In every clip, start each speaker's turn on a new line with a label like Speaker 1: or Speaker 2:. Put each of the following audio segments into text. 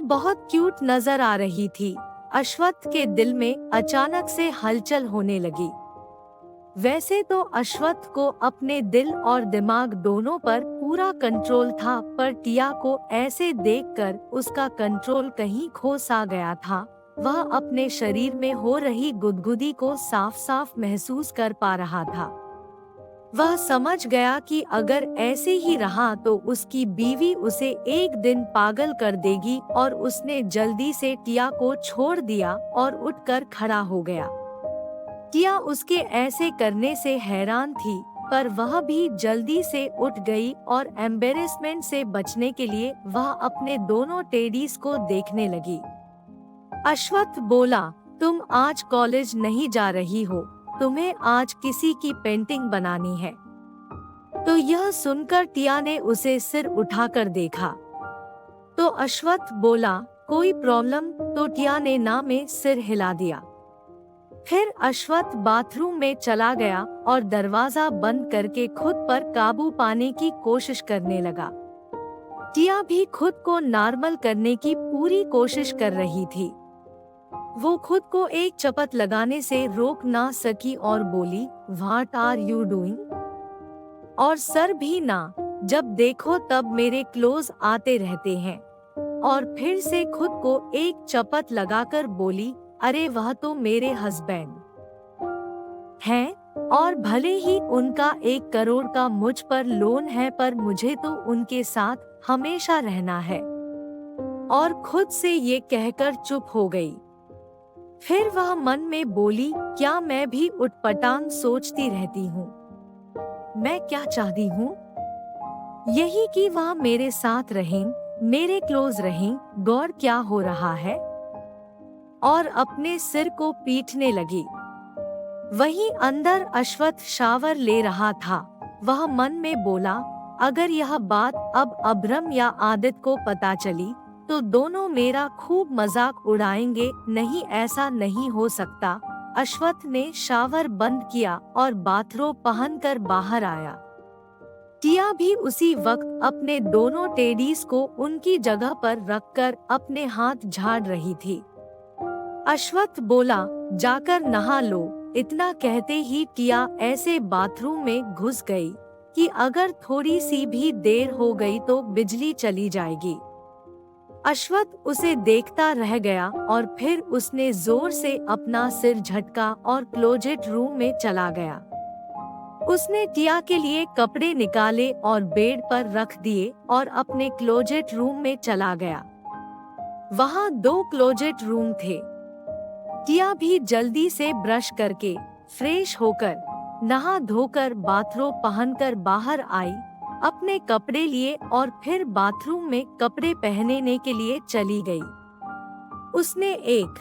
Speaker 1: बहुत क्यूट नजर आ रही थी। अश्वत्थ के दिल में अचानक से हलचल होने लगी। वैसे तो अश्वत्थ को अपने दिल और दिमाग दोनों पर पूरा कंट्रोल था, पर टिया को ऐसे देखकर उसका कंट्रोल कहीं खो सा गया था। वह अपने शरीर में हो रही गुदगुदी को साफ साफ महसूस कर पा रहा था। वह समझ गया कि अगर ऐसे ही रहा तो उसकी बीवी उसे एक दिन पागल कर देगी, और उसने जल्दी से टिया को छोड़ दिया और उठकर खड़ा हो गया। टिया उसके ऐसे करने से हैरान थी, पर वह भी जल्दी से उठ गई और एम्बेरसमेंट से बचने के लिए वह अपने दोनों टेडीज को देखने लगी। अश्वत्थ बोला, तुम आज कॉलेज नहीं जा रही हो, तुम्हें आज किसी की पेंटिंग बनानी है। तो यह सुनकर टिया ने उसे सिर उठाकर देखा। तो अश्वत्थ बोला, कोई प्रॉब्लम? तो टिया ने ना में सिर हिला दिया। फिर अश्वत्थ बाथरूम में चला गया और दरवाजा बंद करके खुद पर काबू पाने की कोशिश करने लगा। टिया भी खुद को नॉर्मल करने की पूरी कोशिश कर रही थी। वो खुद को एक चपत लगाने से रोक ना सकी और बोली, व्हाट आर यू डूइंग? और सर भी ना, जब देखो तब मेरे क्लोज आते रहते हैं। और फिर से खुद को एक चपत लगाकर बोली, अरे वह तो मेरे हस्बैंड हैं, और भले ही उनका 1 करोड़ का मुझ पर लोन है, पर मुझे तो उनके साथ हमेशा रहना है। और खुद से ये कहकर चुप हो गई। फिर वह मन में बोली, क्या मैं भी उटपटांग सोचती रहती हूँ? मैं क्या चाहती हूँ? यही कि वह मेरे साथ रहें, मेरे क्लोज रहें। गौर क्या हो रहा है? और अपने सिर को पीटने लगी। वहीं अंदर अश्वत्थ शावर ले रहा था। वह मन में बोला, अगर यह बात अब अभ्रम या आदित्य को पता चली तो दोनों मेरा खूब मजाक उड़ाएंगे। नहीं, ऐसा नहीं हो सकता। अश्वत्थ ने शावर बंद किया और बाथरोब पहनकर बाहर आया। टिया भी उसी वक्त अपने दोनों टेडीज को उनकी जगह पर रखकर अपने हाथ झाड़ रही थी। अश्वत्थ बोला, जाकर नहा लो। इतना कहते ही टिया ऐसे बाथरूम में घुस गई कि अगर थोड़ी सी भी देर हो गई तो बिजली चली जाएगी। अश्वत्थ उसे देखता रह गया और फिर उसने जोर से अपना सिर झटका और क्लोजेट रूम में चला गया। उसने टिया के लिए कपड़े निकाले और बेड पर रख दिए और अपने क्लोजेट रूम में चला गया। वहाँ 2 क्लोजेट रूम थे। टिया भी जल्दी से ब्रश करके फ्रेश होकर नहा धोकर बाथरोब पहनकर बाहर आई, अपने कपड़े लिए और फिर बाथरूम में कपड़े पहनने के लिए चली गई। उसने एक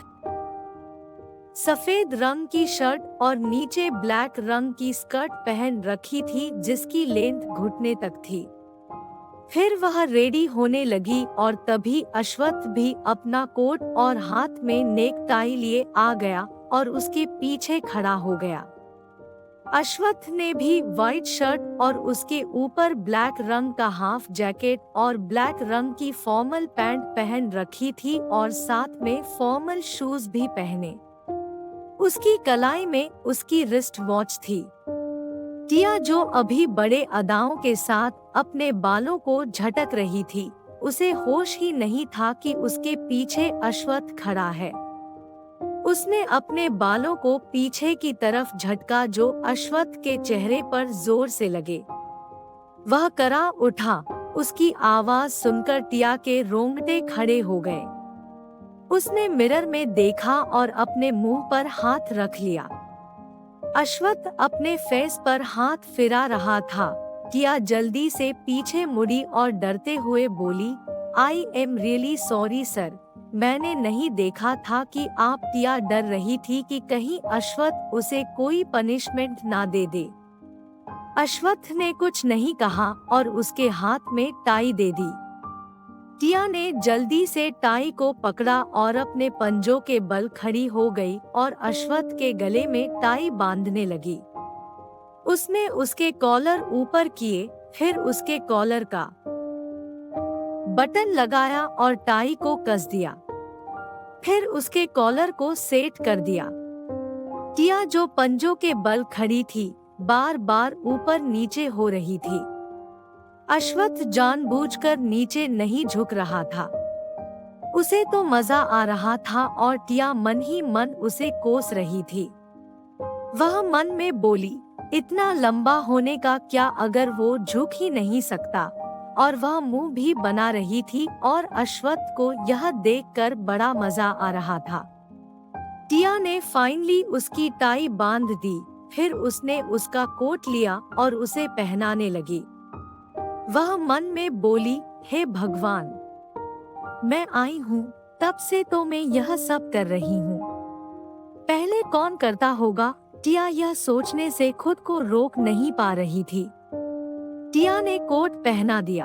Speaker 1: सफेद रंग की शर्ट और नीचे ब्लैक रंग की स्कर्ट पहन रखी थी, जिसकी लेंथ घुटने तक थी। फिर वह रेडी होने लगी और तभी अश्वत्थ भी अपना कोट और हाथ में नेक टाई लिए आ गया और उसके पीछे खड़ा हो गया। अश्वत्थ ने भी व्हाइट शर्ट और उसके ऊपर ब्लैक रंग का हाफ जैकेट और ब्लैक रंग की फॉर्मल पैंट पहन रखी थी और साथ में फॉर्मल शूज भी पहने। उसकी कलाई में उसकी रिस्ट वॉच थी। टिया, जो अभी बड़े अदाओं के साथ अपने बालों को झटक रही थी, उसे होश ही नहीं था कि उसके पीछे अश्वत्थ खड़ा है। उसने अपने बालों को पीछे की तरफ झटका जो अश्वत्थ के चेहरे पर जोर से लगे। वह करा उठा। उसकी आवाज सुनकर टिया के रोंगटे खड़े हो गए। उसने मिरर में देखा और अपने मुंह पर हाथ रख लिया। अश्वत्थ अपने फेस पर हाथ फिरा रहा था। टिया जल्दी से पीछे मुड़ी और डरते हुए बोली, I am really sorry sir, मैंने नहीं देखा था कि आप। टिया डर रही थी कि कहीं अश्वत्थ उसे कोई पनिशमेंट ना दे दे। अश्वत्थ ने कुछ नहीं कहा और उसके हाथ में टाई दे दी। टिया ने जल्दी से टाई को पकड़ा और अपने पंजों के बल खड़ी हो गई और अश्वत्थ के गले में टाई बांधने लगी। उसने उसके कॉलर ऊपर किए, फिर उसके कॉलर का बटन लगाया और टाई को कस दिया। फिर उसके कॉलर को सेट कर दिया। टिया जो पंजों के बल खड़ी थी, बार बार ऊपर नीचे हो रही थी। अश्वत्थ जानबूझकर नीचे नहीं झुक रहा था। उसे तो मजा आ रहा था और टिया मन ही मन उसे कोस रही थी। वह मन में बोली, इतना लंबा होने का क्या अगर वो झुक ही नहीं सकता। और वह मुंह भी बना रही थी और अश्वत्थ को यह देखकर बड़ा मजा आ रहा था। टिया ने फाइनली उसकी टाई बांध दी। फिर उसने उसका कोट लिया और उसे पहनाने लगी। वह मन में बोली, हे भगवान, मैं आई हूँ तब से तो मैं यह सब कर रही हूँ, पहले कौन करता होगा। टिया यह सोचने से खुद को रोक नहीं पा रही थी। टिया ने कोट पहना दिया।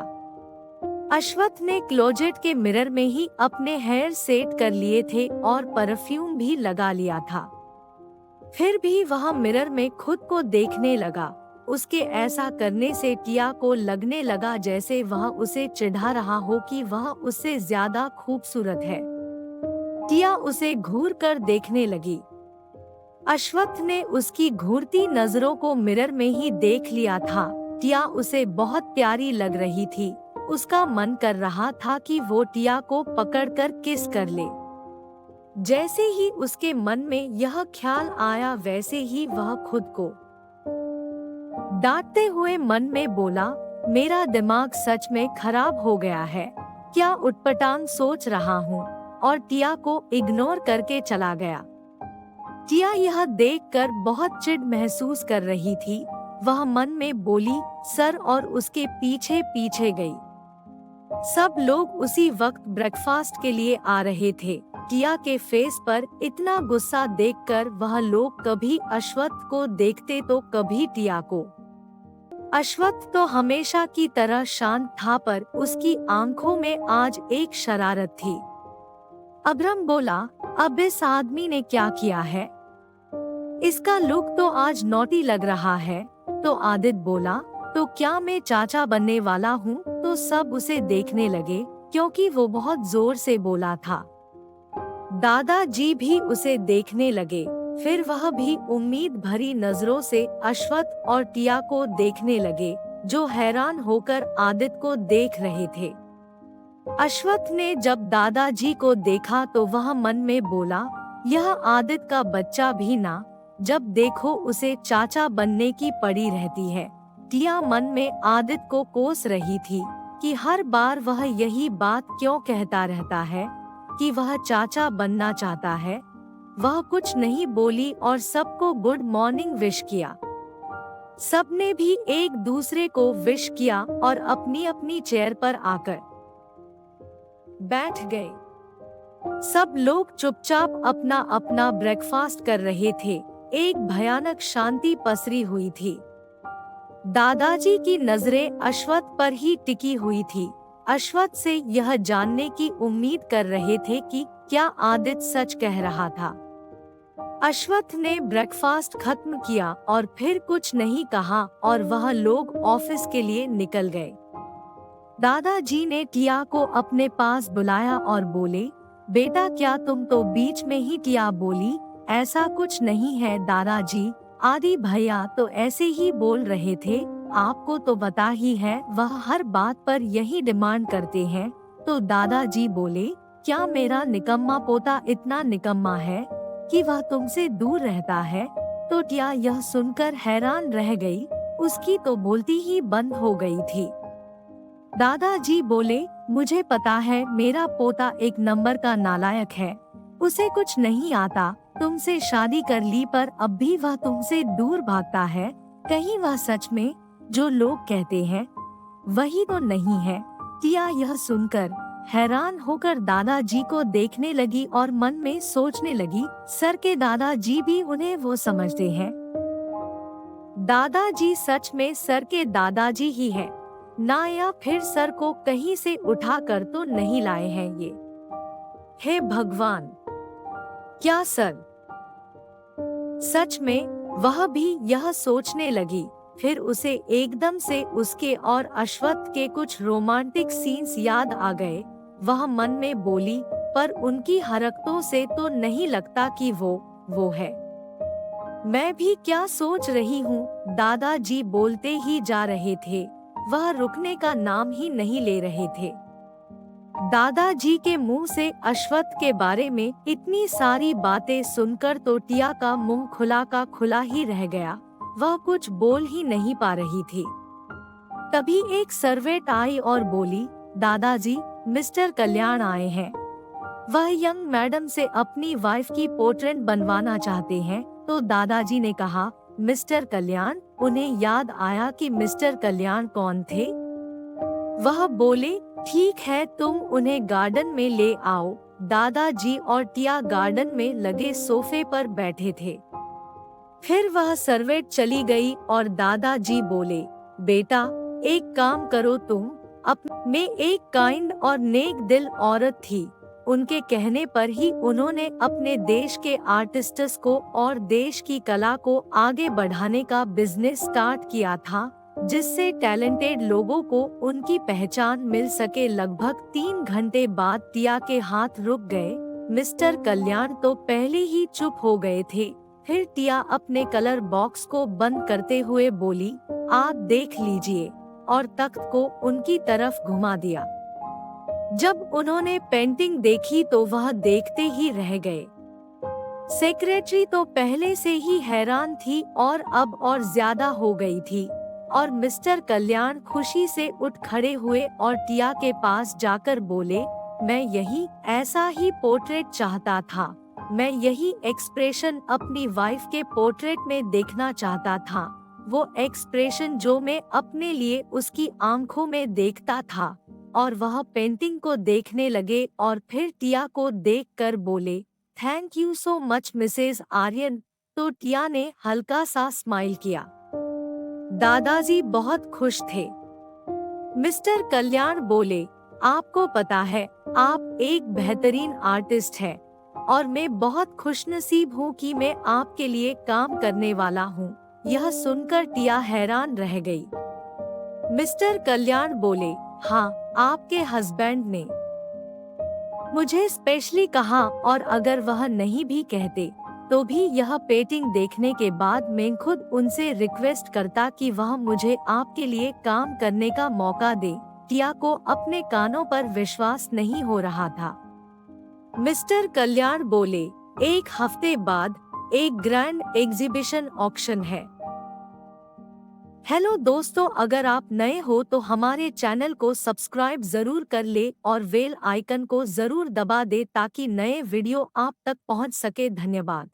Speaker 1: अश्वत्थ ने क्लोजेट के मिरर में ही अपने हेयर सेट कर लिए थे और परफ्यूम भी लगा लिया था। फिर भी वह मिरर में खुद को देखने लगा। उसके ऐसा करने से टिया को लगने लगा जैसे वह उसे चिढ़ा रहा हो कि वह उससे ज्यादा खूबसूरत है। टिया उसे घूर कर देखने लगी। अश्वत्थ ने उसकी घूरती नजरों को मिरर में ही देख लिया था। टिया उसे बहुत प्यारी लग रही थी। उसका मन कर रहा था कि वो टिया को पकड़कर किस कर ले। जैसे ही उसके मन में यह ख्याल आया वैसे ही वह खुद को डांटते हुए मन में बोला, मेरा दिमाग सच में खराब हो गया है, क्या उटपटांग सोच रहा हूँ। और टिया को इग्नोर करके चला गया। टिया यह देखकर बहुत चिढ़ महसूस कर रही थी। वह मन में बोली, सर, और उसके पीछे पीछे गई। सब लोग उसी वक्त ब्रेकफास्ट के लिए आ रहे थे। टिया के फेस पर इतना गुस्सा देखकर वह लोग कभी अश्वत्थ को देखते तो कभी टिया को। अश्वत्थ तो हमेशा की तरह शांत था, पर उसकी आंखों में आज एक शरारत थी। अब्रम बोला, अब इस आदमी ने क्या किया है, इसका लुक तो आज नॉटी लग रहा है। तो आदित्य बोला, तो क्या मैं चाचा बनने वाला हूँ। तो सब उसे देखने लगे क्योंकि वो बहुत जोर से बोला था। दादाजी भी उसे देखने लगे। फिर वह भी उम्मीद भरी नजरों से अश्वत्थ और टिया को देखने लगे, जो हैरान होकर आदित्य को देख रहे थे। अश्वत्थ ने जब दादाजी को देखा तो वह मन में बोला, यह आदित्य का बच्चा भी ना, जब देखो उसे चाचा बनने की पड़ी रहती है। टिया मन में आदित्य को कोस रही थी कि हर बार वह यही बात क्यों कहता रहता है कि वह चाचा बनना चाहता है। वह कुछ नहीं बोली और सबको गुड मॉर्निंग विश किया। सबने भी एक दूसरे को विश किया और अपनी अपनी चेयर पर आकर बैठ गए। सब लोग चुपचाप अपना अपना ब्रेकफास्ट कर रहे थे। एक भयानक शांति पसरी हुई थी। दादाजी की नजरें अश्वत्थ पर ही टिकी हुई थी। अश्वत्थ से यह जानने की उम्मीद कर रहे थे कि क्या आदित्य सच कह रहा था। अश्वत्थ ने ब्रेकफास्ट खत्म किया और फिर कुछ नहीं कहा और वह लोग ऑफिस के लिए निकल गए। दादाजी ने टिया को अपने पास बुलाया और बोले, बेटा क्या तुम तो बीच में ही। टिया बोली, ऐसा कुछ नहीं है दादाजी, आदि भैया तो ऐसे ही बोल रहे थे, आपको तो पता ही है वह हर बात पर यही डिमांड करते हैं। तो दादाजी बोले, क्या मेरा निकम्मा पोता इतना निकम्मा है कि वह तुमसे दूर रहता है। तो टिया यह सुनकर हैरान रह गई। उसकी तो बोलती ही बंद हो गई थी। दादाजी बोले, मुझे पता है मेरा पोता एक नंबर का नालायक है, उसे कुछ नहीं आता। तुमसे शादी कर ली पर अब भी वह तुमसे दूर भागता है। कहीं वह सच में जो लोग कहते हैं वही तो नहीं है। टिया यह सुनकर हैरान होकर दादाजी को देखने लगी और मन में सोचने लगी, सर के दादाजी भी उन्हें वो समझते हैं। दादाजी सच में सर के दादाजी ही है ना, या फिर सर को कहीं से उठा कर तो नहीं लाए हैं ये। हे भगवान, क्या सर सच में। वह भी यह सोचने लगी। फिर उसे एकदम से उसके और अश्वत्थ के कुछ रोमांटिक सीन्स याद आ गए। वह मन में बोली, पर उनकी हरकतों से तो नहीं लगता कि वो है। मैं भी क्या सोच रही हूँ, दादाजी बोलते ही जा रहे थे। वह रुकने का नाम ही नहीं ले रहे थे। दादाजी के मुंह से अश्वत्थ के बारे में इतनी सारी बातें सुनकर तो टिया का मुंह खुला का खुला ही रह गया। वह कुछ बोल ही नहीं पा रही थी। तभी एक सर्वेंट आई और बोली, दादाजी, मिस्टर कल्याण आए हैं। वह यंग मैडम से अपनी वाइफ की पोर्ट्रेट बनवाना चाहते हैं। तो दादाजी ने कहा, मिस्टर कल्याण? उन्हें याद आया कि मिस्टर कल्याण कौन थे। वह बोले, ठीक है, तुम उन्हें गार्डन में ले आओ। दादाजी और टिया गार्डन में लगे सोफे पर बैठे थे। फिर वह सर्वेंट चली गई और दादाजी बोले, बेटा, एक काम करो तुम। में एक काइंड और नेक दिल औरत थी। उनके कहने पर ही उन्होंने अपने देश के आर्टिस्ट्स को और देश की कला को आगे बढ़ाने का बिजनेस स्टार्ट किया था, जिससे टैलेंटेड लोगों को उनकी पहचान मिल सके। लगभग 3 घंटे बाद टिया के हाथ रुक गए। मिस्टर कल्याण तो पहले ही चुप हो गए थे। फिर टिया अपने कलर बॉक्स को बंद करते हुए बोली, आप देख लीजिए, और तख्त को उनकी तरफ घुमा दिया। जब उन्होंने पेंटिंग देखी तो वह देखते ही रह गए। सेक्रेटरी तो पहले से ही हैरान थी और अब और ज्यादा हो गई थी। और मिस्टर कल्याण खुशी से उठ खड़े हुए और टिया के पास जाकर बोले, मैं यही ऐसा ही पोर्ट्रेट चाहता था। मैं यही एक्सप्रेशन अपनी वाइफ के पोर्ट्रेट में देखना चाहता था। वो एक्सप्रेशन जो मैं अपने लिए उसकी आंखों में देखता था। और वह पेंटिंग को देखने लगे और फिर टिया को देखकर बोले, thank you so much Mrs Aryan. तो टिया ने हल्का सा स्माइल किया। दादाजी बहुत खुश थे। मिस्टर कल्याण बोले, आपको पता है, आप एक बेहतरीन आर्टिस्ट हैं और मैं बहुत खुशनसीब हूँ कि मैं आपके लिए काम करने वाला हूँ। यह सुनकर टिया हैरान रह गई। मिस्टर कल्याण बोले, हाँ, आपके हस्बैंड ने मुझे स्पेशली कहा, और अगर वह नहीं भी कहते तो भी यह पेंटिंग देखने के बाद मैं खुद उनसे रिक्वेस्ट करता कि वह मुझे आपके लिए काम करने का मौका दे। टिया को अपने कानों पर विश्वास नहीं हो रहा था। मिस्टर कल्याण बोले, एक हफ्ते बाद एक ग्रैंड एग्जीबिशन ऑक्शन है। हेलो दोस्तों, अगर आप नए हो तो हमारे चैनल को सब्सक्राइब जरूर कर ले और बेल आइकन को जरूर दबा दे ताकि नए वीडियो आप तक पहुंच सके। धन्यवाद।